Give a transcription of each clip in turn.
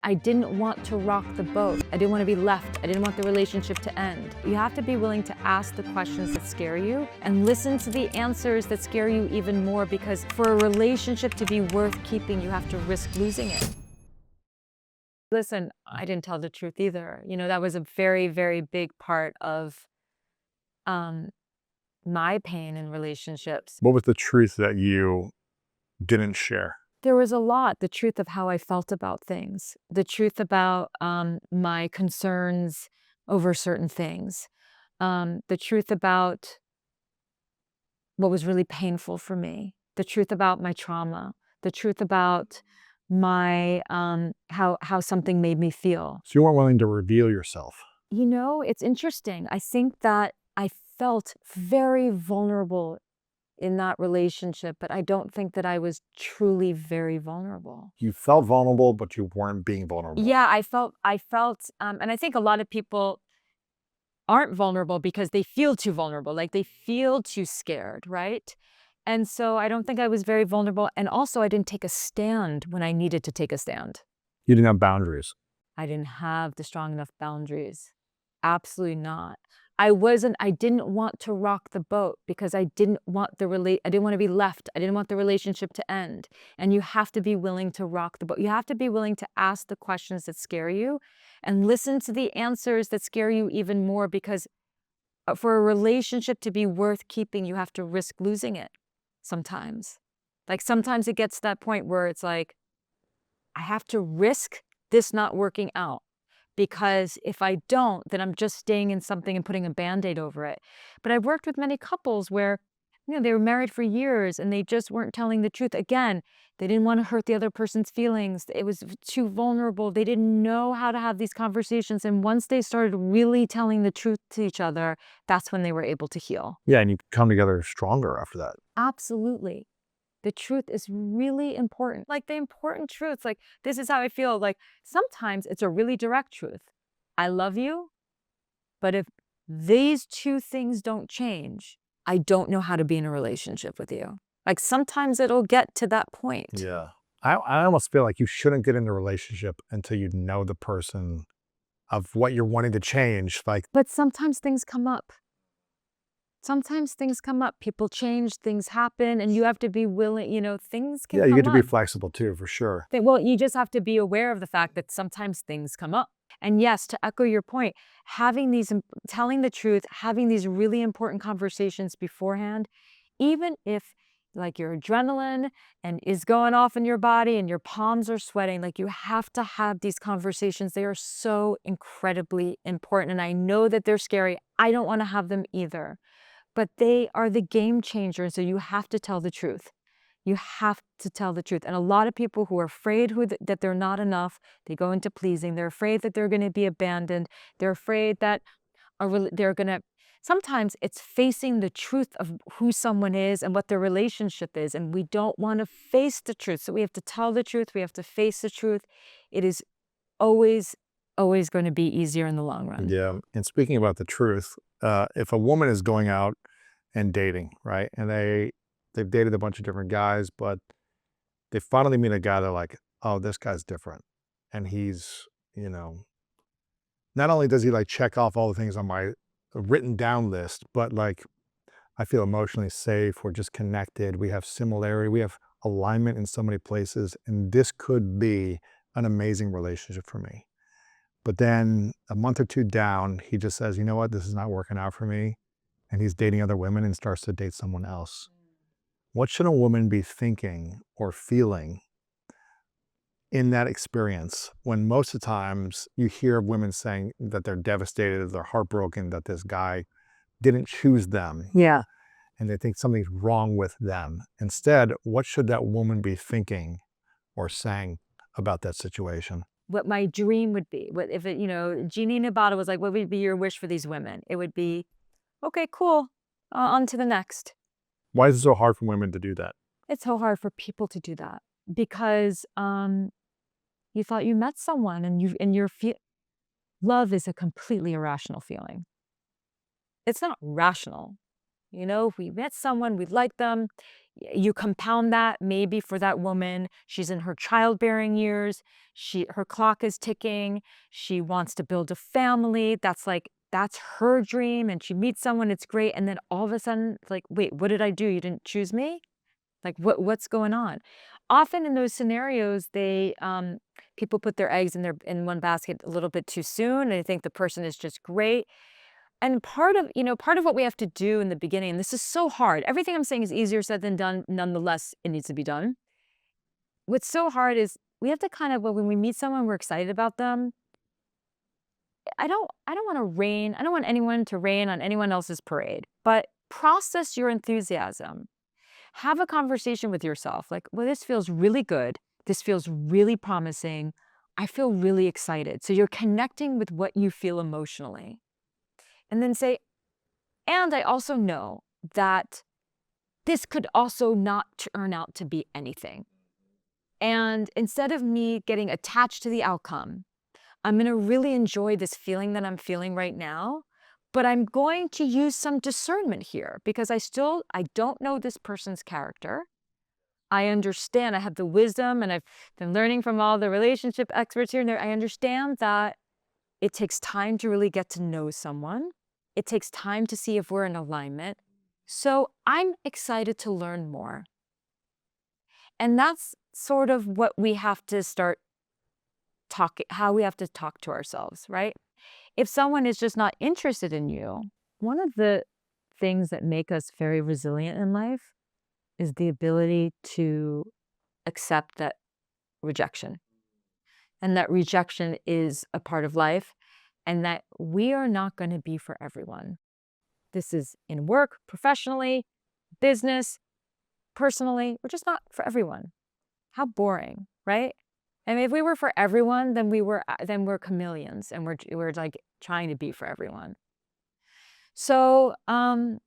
I didn't want to rock the boat. I didn't want to be left. I didn't want the relationship to end. You have to be willing to ask the questions that scare you and listen to the answers that scare you even more, because for a relationship to be worth keeping, you have to risk losing it. Listen, I didn't tell the truth either. That was a very, very big part of my pain in relationships. What was the truth that you didn't share? There was a lot. The truth of how I felt about things, the truth about my concerns over certain things, the truth about what was really painful for me, the truth about my trauma, the truth about my how something made me feel. So you weren't willing to reveal yourself. It's interesting. I think that I felt very vulnerable in that relationship, but I don't think that I was truly very vulnerable. You felt vulnerable, but you weren't being vulnerable. Yeah, I felt, and I think a lot of people aren't vulnerable because they feel too vulnerable, like they feel too scared, right? And so I don't think I was very vulnerable. And also I didn't take a stand when I needed to take a stand. You didn't have boundaries. I didn't have the strong enough boundaries. Absolutely not. I didn't want to rock the boat because I didn't want I didn't want to be left. I didn't want the relationship to end. And you have to be willing to rock the boat. You have to be willing to ask the questions that scare you and listen to the answers that scare you even more, because for a relationship to be worth keeping, you have to risk losing it sometimes. Like sometimes it gets to that point where it's like, I have to risk this not working out. Because if I don't, then I'm just staying in something and putting a Band-Aid over it. But I've worked with many couples where, they were married for years and they just weren't telling the truth. Again, they didn't want to hurt the other person's feelings. It was too vulnerable. They didn't know how to have these conversations. And once they started really telling the truth to each other, that's when they were able to heal. Yeah, and you come together stronger after that. Absolutely. The truth is really important. Like the important truths, like this is how I feel. Like sometimes it's a really direct truth. I love you, but if these two things don't change, I don't know how to be in a relationship with you. Like sometimes it'll get to that point. Yeah. I almost feel like you shouldn't get into a relationship until you know the person of what you're wanting to change. But sometimes things come up. Sometimes things come up. People change, things happen, and you have to be willing, things can yeah, come you get to be up. flexible too, for sure. Well, you just have to be aware of the fact that sometimes things come up. And yes, to echo your point, telling the truth, having these really important conversations beforehand, even if like your adrenaline and is going off in your body and your palms are sweating, like you have to have these conversations. They are so incredibly important. And I know that they're scary. I don't want to have them either, but they are the game changer. So you have to tell the truth. You have to tell the truth. And a lot of people who are afraid that they're not enough, they go into pleasing. They're afraid that they're going to be abandoned. They're afraid that they're going to, sometimes it's facing the truth of who someone is and what their relationship is. And we don't want to face the truth. So we have to tell the truth. We have to face the truth. It is always, always going to be easier in the long run. Yeah. And speaking about the truth, if a woman is going out and dating, right, and they've dated a bunch of different guys, but they finally meet a guy, they're like, oh, this guy's different. And he's, not only does he like check off all the things on my written down list, but like I feel emotionally safe. We're just connected. We have similarity. We have alignment in so many places. And this could be an amazing relationship for me. But then a month or two down, he just says, you know what, this is not working out for me. And he's dating other women and starts to date someone else. What should a woman be thinking or feeling in that experience when most of the times you hear women saying that they're devastated, they're heartbroken, that this guy didn't choose them? Yeah. And they think something's wrong with them. Instead, what should that woman be thinking or saying about that situation? What my dream would be, what if it, Genie in a bottle was like, what would be your wish for these women? It would be, okay, cool, on to the next. Why is it so hard for women to do that? It's so hard for people to do that because you thought you met someone and love is a completely irrational feeling. It's not rational. You know, if we met someone, we like them. You compound that maybe for that woman. She's in her childbearing years. Her clock is ticking. She wants to build a family. That's her dream. And she meets someone, it's great. And then all of a sudden, it's like, wait, what did I do? You didn't choose me? Like, what's going on? Often in those scenarios, people put their eggs in one basket a little bit too soon. And they think the person is just great. And part of what we have to do in the beginning, and this is so hard. Everything I'm saying is easier said than done. Nonetheless, it needs to be done. What's so hard is we have to kind of, when we meet someone, we're excited about them. I don't want anyone to rain on anyone else's parade, but process your enthusiasm. Have a conversation with yourself. Like, well, this feels really good. This feels really promising. I feel really excited. So you're connecting with what you feel emotionally. And then say, and I also know that this could also not turn out to be anything. And instead of me getting attached to the outcome, I'm going to really enjoy this feeling that I'm feeling right now. But I'm going to use some discernment here because I don't know this person's character. I understand, I have the wisdom, and I've been learning from all the relationship experts here and there. I understand that it takes time to really get to know someone. It takes time to see if we're in alignment. So I'm excited to learn more. And that's sort of what we have to start how we have to talk to ourselves, right? If someone is just not interested in you, one of the things that make us very resilient in life is the ability to accept that rejection. And that rejection is a part of life, and that we are not going to be for everyone. This is in work, professionally, business, personally. We're just not for everyone. How boring, right? I mean, if we were for everyone, then we're chameleons, and we're like trying to be for everyone. So the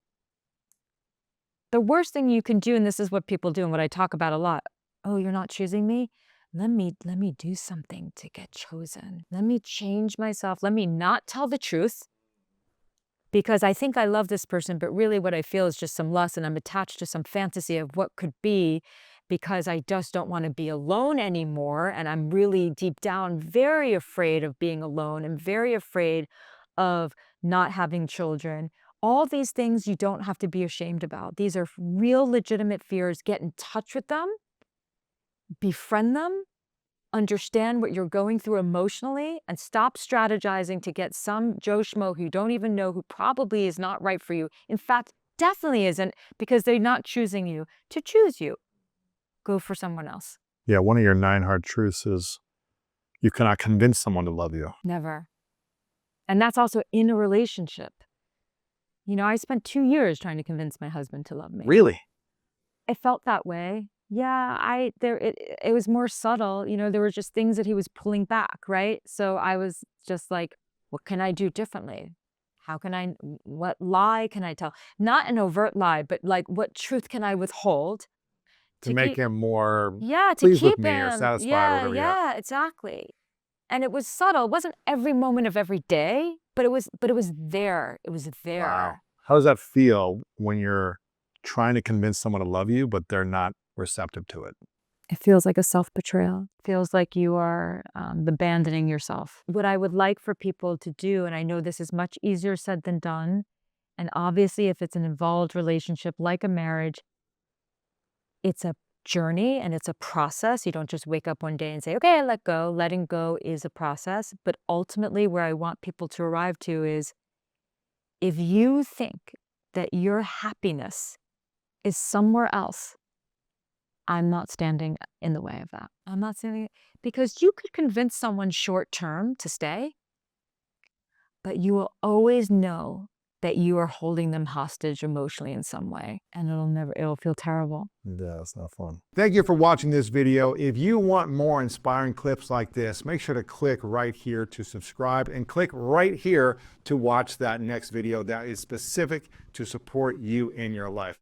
worst thing you can do, and this is what people do and what I talk about a lot. Oh, you're not choosing me? Let me do something to get chosen. Let me change myself. Let me not tell the truth because I think I love this person, but really what I feel is just some lust, and I'm attached to some fantasy of what could be because I just don't want to be alone anymore. And I'm really deep down very afraid of being alone and very afraid of not having children. All these things you don't have to be ashamed about. These are real legitimate fears. Get in touch with them, befriend them, understand what you're going through emotionally, and stop strategizing to get some Joe Schmo who you don't even know, who probably is not right for you. In fact, definitely isn't, because they're not choosing you to choose you. Go for someone else. Yeah, one of your 9 hard truths is you cannot convince someone to love you. Never. And that's also in a relationship. You know, I spent 2 years trying to convince my husband to love me. Really? It felt that way. Yeah, it was more subtle. You know, there were just things that he was pulling back, right? So I was just like, what can I do differently? What lie can I tell? Not an overt lie, but like, what truth can I withhold? To make him more Yeah, to pleased with keep me or him. satisfied or Yeah, whatever, yeah. yeah, exactly. And it was subtle. It wasn't every moment of every day, but it was there. It was Wow. there. How does that feel when you're trying to convince someone to love you, but they're not receptive to it? It feels like a self-betrayal. It feels like you are abandoning yourself. What I would like for people to do, and I know this is much easier said than done, and obviously if it's an involved relationship like a marriage, it's a journey and it's a process. You don't just wake up one day and say, okay, I let go. Letting go is a process. But ultimately, where I want people to arrive to is, if you think that your happiness is somewhere else, I'm not standing in the way of that. I'm not standing, because you could convince someone short term to stay, but you will always know that you are holding them hostage emotionally in some way, and it'll feel terrible. Yeah, it's not fun. Thank you for watching this video. If you want more inspiring clips like this, make sure to click right here to subscribe, and click right here to watch that next video that is specific to support you in your life.